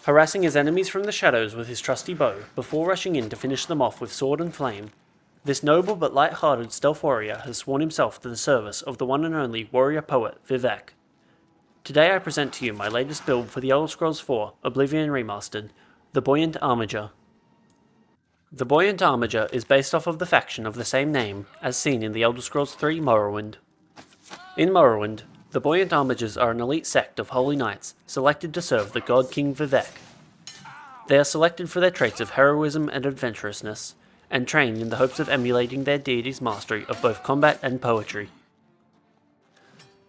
harassing his enemies from the shadows with his trusty bow, before rushing in to finish them off with sword and flame. This noble but light-hearted stealth warrior has sworn himself to the service of the one and only warrior-poet Vivec. Today I present to you my latest build for the Elder Scrolls 4 Oblivion Remastered, the Buoyant Armiger. The Buoyant Armiger is based off of the faction of the same name as seen in the Elder Scrolls 3 Morrowind. In Morrowind, the Buoyant Armigers are an elite sect of holy knights selected to serve the god King Vivec. They are selected for their traits of heroism and adventurousness, and trained in the hopes of emulating their deity's mastery of both combat and poetry.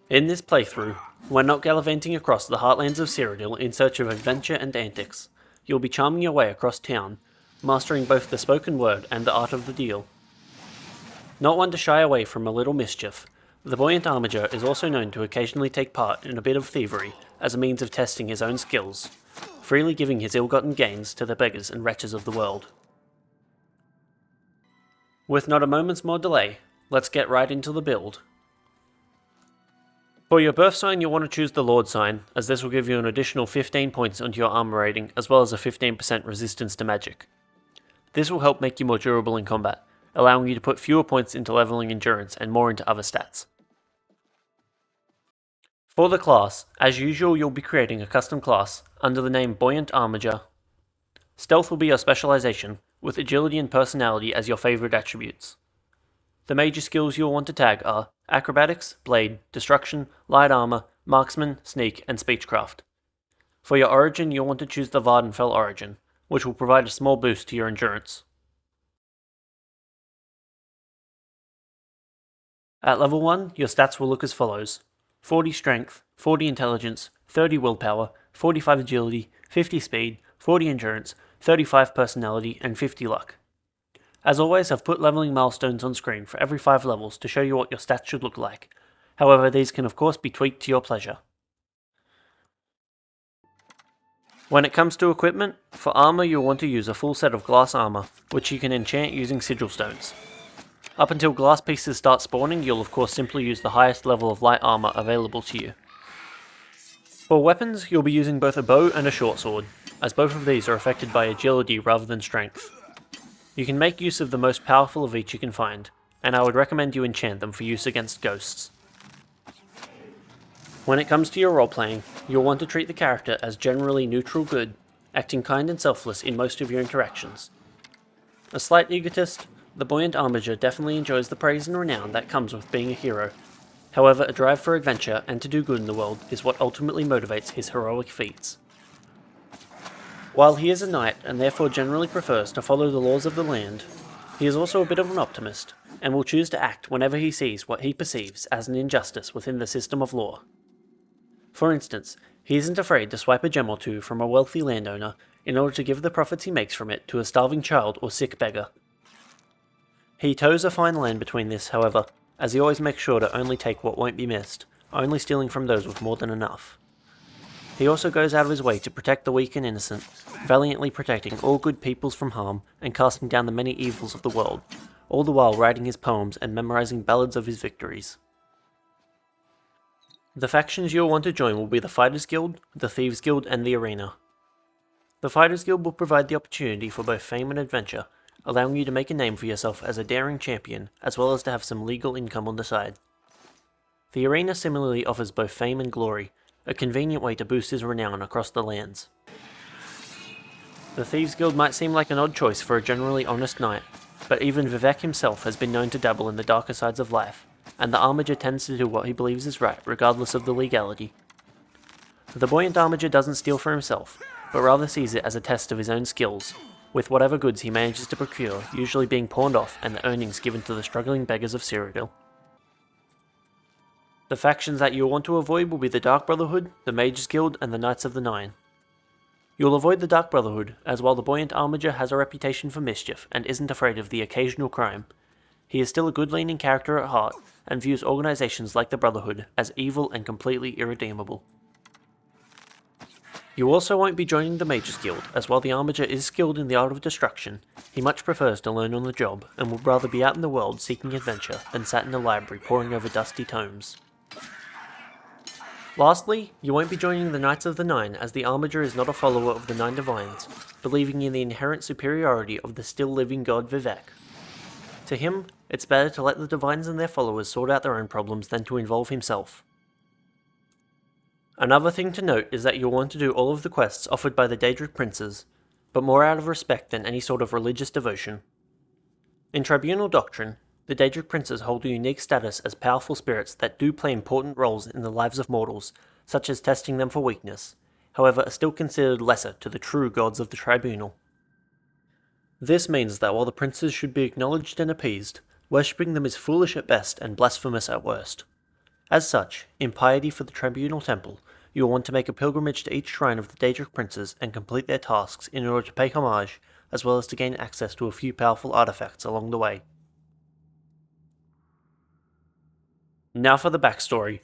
In this playthrough, when not gallivanting across the heartlands of Cyrodiil in search of adventure and antics, you'll be charming your way across town, mastering both the spoken word and the art of the deal. Not one to shy away from a little mischief, the Buoyant Armiger is also known to occasionally take part in a bit of thievery as a means of testing his own skills, freely giving his ill-gotten gains to the beggars and wretches of the world. With not a moment's more delay, let's get right into the build. For your birth sign, you'll want to choose the Lord sign, as this will give you an additional 15 points onto your armor rating, as well as a 15% resistance to magic. This will help make you more durable in combat, allowing you to put fewer points into leveling endurance and more into other stats. For the class, as usual you'll be creating a custom class under the name Buoyant Armiger. Stealth will be your specialization, with agility and personality as your favorite attributes. The major skills you'll want to tag are Acrobatics, Blade, Destruction, Light Armor, Marksman, Sneak, and Speechcraft. For your origin, you'll want to choose the Vardenfell origin, which will provide a small boost to your endurance. At level 1, your stats will look as follows: 40 Strength, 40 Intelligence, 30 Willpower, 45 Agility, 50 Speed, 40 Endurance, 35 Personality, and 50 Luck. As always, I've put leveling milestones on screen for every 5 levels to show you what your stats should look like. However, these can of course be tweaked to your pleasure. When it comes to equipment, for armor you'll want to use a full set of glass armor, which you can enchant using sigil stones. Up until glass pieces start spawning, you'll of course simply use the highest level of light armor available to you. For weapons, you'll be using both a bow and a short sword, as both of these are affected by agility rather than strength. You can make use of the most powerful of each you can find, and I would recommend you enchant them for use against ghosts. When it comes to your roleplaying, you'll want to treat the character as generally neutral good, acting kind and selfless in most of your interactions. A slight egotist, the Buoyant Armiger definitely enjoys the praise and renown that comes with being a hero. However, a drive for adventure and to do good in the world is what ultimately motivates his heroic feats. While he is a knight and therefore generally prefers to follow the laws of the land, he is also a bit of an optimist, and will choose to act whenever he sees what he perceives as an injustice within the system of law. For instance, he isn't afraid to swipe a gem or two from a wealthy landowner in order to give the profits he makes from it to a starving child or sick beggar. He toes a fine line between this, however, as he always makes sure to only take what won't be missed, only stealing from those with more than enough. He also goes out of his way to protect the weak and innocent, valiantly protecting all good peoples from harm and casting down the many evils of the world, all the while writing his poems and memorizing ballads of his victories. The factions you'll want to join will be the Fighters Guild, the Thieves Guild, and the Arena. The Fighters Guild will provide the opportunity for both fame and adventure, allowing you to make a name for yourself as a daring champion, as well as to have some legal income on the side. The Arena similarly offers both fame and glory, a convenient way to boost his renown across the lands. The Thieves Guild might seem like an odd choice for a generally honest knight, but even Vivec himself has been known to dabble in the darker sides of life, and the Armiger tends to do what he believes is right regardless of the legality. The Buoyant Armiger doesn't steal for himself, but rather sees it as a test of his own skills, with whatever goods he manages to procure usually being pawned off and the earnings given to the struggling beggars of Cyrodiil. The factions that you'll want to avoid will be the Dark Brotherhood, the Mages Guild, and the Knights of the Nine. You'll avoid the Dark Brotherhood, as while the Buoyant Armiger has a reputation for mischief and isn't afraid of the occasional crime, he is still a good-leaning character at heart and views organizations like the Brotherhood as evil and completely irredeemable. You also won't be joining the Mages Guild, as while the Armiger is skilled in the art of destruction, he much prefers to learn on the job and would rather be out in the world seeking adventure than sat in a library poring over dusty tomes. Lastly, you won't be joining the Knights of the Nine, as the Armiger is not a follower of the Nine Divines, believing in the inherent superiority of the still living god Vivec. To him, it's better to let the Divines and their followers sort out their own problems than to involve himself. Another thing to note is that you'll want to do all of the quests offered by the Daedric Princes, but more out of respect than any sort of religious devotion. In Tribunal Doctrine, the Daedric Princes hold a unique status as powerful spirits that do play important roles in the lives of mortals, such as testing them for weakness, however are still considered lesser to the true gods of the Tribunal. This means that while the princes should be acknowledged and appeased, worshipping them is foolish at best and blasphemous at worst. As such, in piety for the Tribunal Temple, you will want to make a pilgrimage to each shrine of the Daedric Princes and complete their tasks in order to pay homage, as well as to gain access to a few powerful artifacts along the way. Now for the backstory.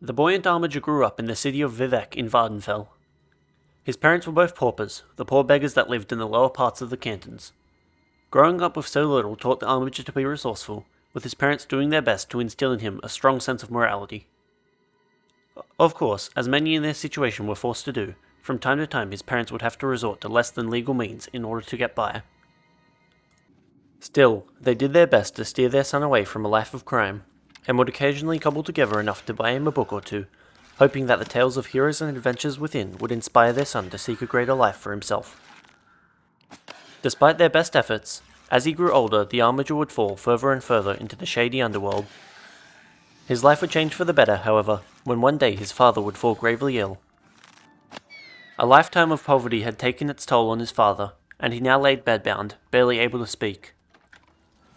The Buoyant Armiger grew up in the city of Vivec in Vardenfell. His parents were both paupers, the poor beggars that lived in the lower parts of the cantons. Growing up with so little taught the Armiger to be resourceful, with his parents doing their best to instill in him a strong sense of morality. Of course, as many in their situation were forced to do, from time to time his parents would have to resort to less than legal means in order to get by. Still, they did their best to steer their son away from a life of crime, and would occasionally cobble together enough to buy him a book or two, hoping that the tales of heroes and adventures within would inspire their son to seek a greater life for himself. Despite their best efforts, as he grew older, the Armiger would fall further and further into the shady underworld. His life would change for the better, however, when one day his father would fall gravely ill. A lifetime of poverty had taken its toll on his father, and he now laid bedbound, barely able to speak.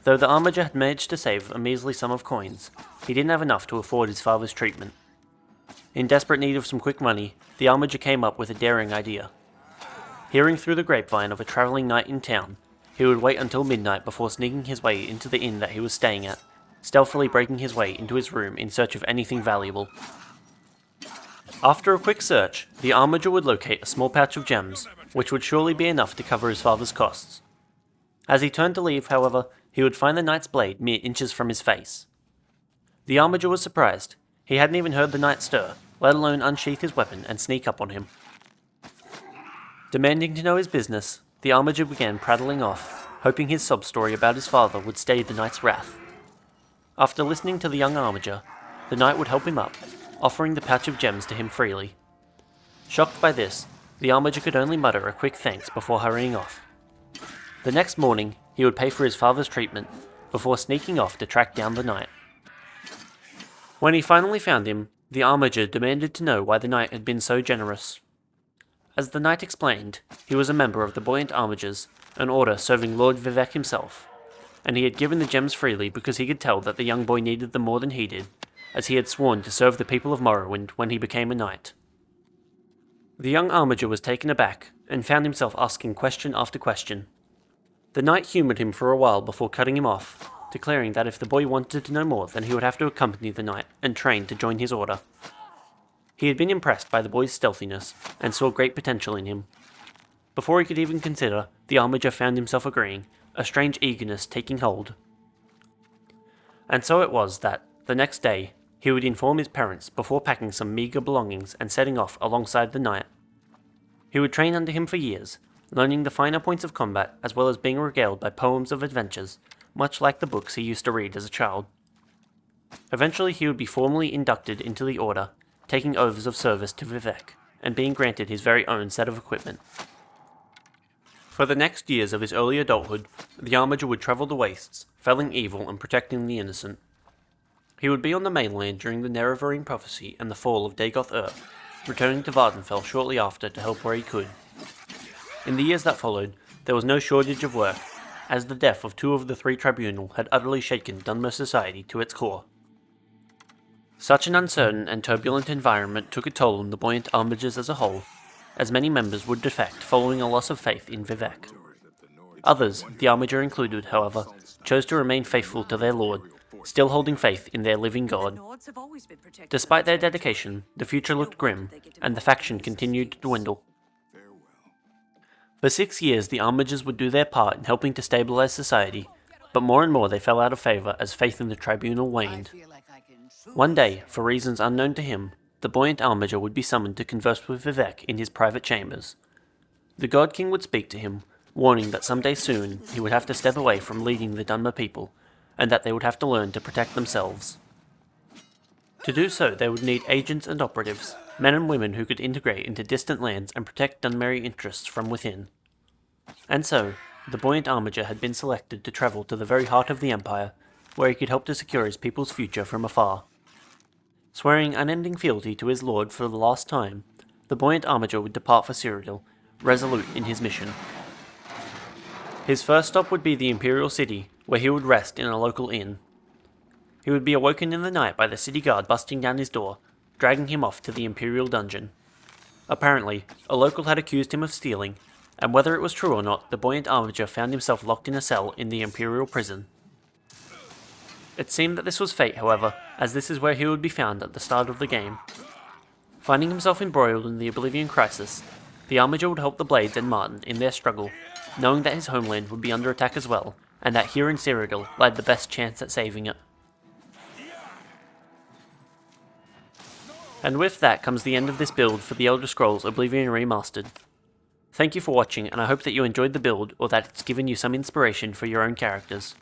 Though the Armiger had managed to save a measly sum of coins, he didn't have enough to afford his father's treatment. In desperate need of some quick money, the Armiger came up with a daring idea. Hearing through the grapevine of a travelling knight in town, he would wait until midnight before sneaking his way into the inn that he was staying at, stealthily breaking his way into his room in search of anything valuable. After a quick search, the Armiger would locate a small pouch of gems, which would surely be enough to cover his father's costs. As he turned to leave, however, he would find the knight's blade mere inches from his face. The Armiger was surprised. He hadn't even heard the knight stir, let alone unsheath his weapon and sneak up on him. Demanding to know his business, the Armiger began prattling off, hoping his sob story about his father would stay the knight's wrath. After listening to the young Armiger, the knight would help him up, offering the pouch of gems to him freely. Shocked by this, the Armiger could only mutter a quick thanks before hurrying off. The next morning, he would pay for his father's treatment, before sneaking off to track down the knight. When he finally found him, the Armiger demanded to know why the knight had been so generous. As the knight explained, he was a member of the Buoyant Armigers, an order serving Lord Vivec himself, and he had given the gems freely because he could tell that the young boy needed them more than he did, as he had sworn to serve the people of Morrowind when he became a knight. The young Armiger was taken aback, and found himself asking question after question. The knight humoured him for a while before cutting him off, declaring that if the boy wanted to know more, then he would have to accompany the knight and train to join his order. He had been impressed by the boy's stealthiness, and saw great potential in him. Before he could even consider, the Armiger found himself agreeing, a strange eagerness taking hold. And so it was that, the next day, he would inform his parents before packing some meagre belongings and setting off alongside the knight. He would train under him for years, learning the finer points of combat as well as being regaled by poems of adventures, much like the books he used to read as a child. Eventually he would be formally inducted into the Order, taking oaths of service to Vivec, and being granted his very own set of equipment. For the next years of his early adulthood, the Armiger would travel the wastes, felling evil and protecting the innocent. He would be on the mainland during the Nerevarine prophecy and the fall of Dagoth Earth, returning to Vardenfell shortly after to help where he could. In the years that followed, there was no shortage of work, as the death of 2 of the 3 tribunal had utterly shaken Dunmer society to its core. Such an uncertain and turbulent environment took a toll on the Buoyant Armigers as a whole, as many members would defect following a loss of faith in Vivec. Others, the Armiger included, however, chose to remain faithful to their lord, still holding faith in their living god. Despite their dedication, the future looked grim, and the faction continued to dwindle. For 6 years, the Armigers would do their part in helping to stabilize society, but more and more they fell out of favor as faith in the tribunal waned. One day, for reasons unknown to him, the Buoyant Armiger would be summoned to converse with Vivec in his private chambers. The God King would speak to him, warning that someday soon he would have to step away from leading the Dunmer people, and that they would have to learn to protect themselves. To do so, they would need agents and operatives, men and women who could integrate into distant lands and protect Dunmeri interests from within. And so, the Buoyant Armiger had been selected to travel to the very heart of the Empire, where he could help to secure his people's future from afar. Swearing unending fealty to his lord for the last time, the Buoyant Armiger would depart for Cyrodiil, resolute in his mission. His first stop would be the Imperial City, where he would rest in a local inn. He would be awoken in the night by the city guard busting down his door, dragging him off to the Imperial dungeon. Apparently, a local had accused him of stealing, and whether it was true or not, the Buoyant Armiger found himself locked in a cell in the Imperial prison. It seemed that this was fate, however, as this is where he would be found at the start of the game. Finding himself embroiled in the Oblivion crisis, the Armiger would help the Blades and Martin in their struggle, knowing that his homeland would be under attack as well, and that here in Cyrodiil lied the best chance at saving it. And with that comes the end of this build for the Elder Scrolls Oblivion Remastered. Thank you for watching, and I hope that you enjoyed the build, or that it's given you some inspiration for your own characters.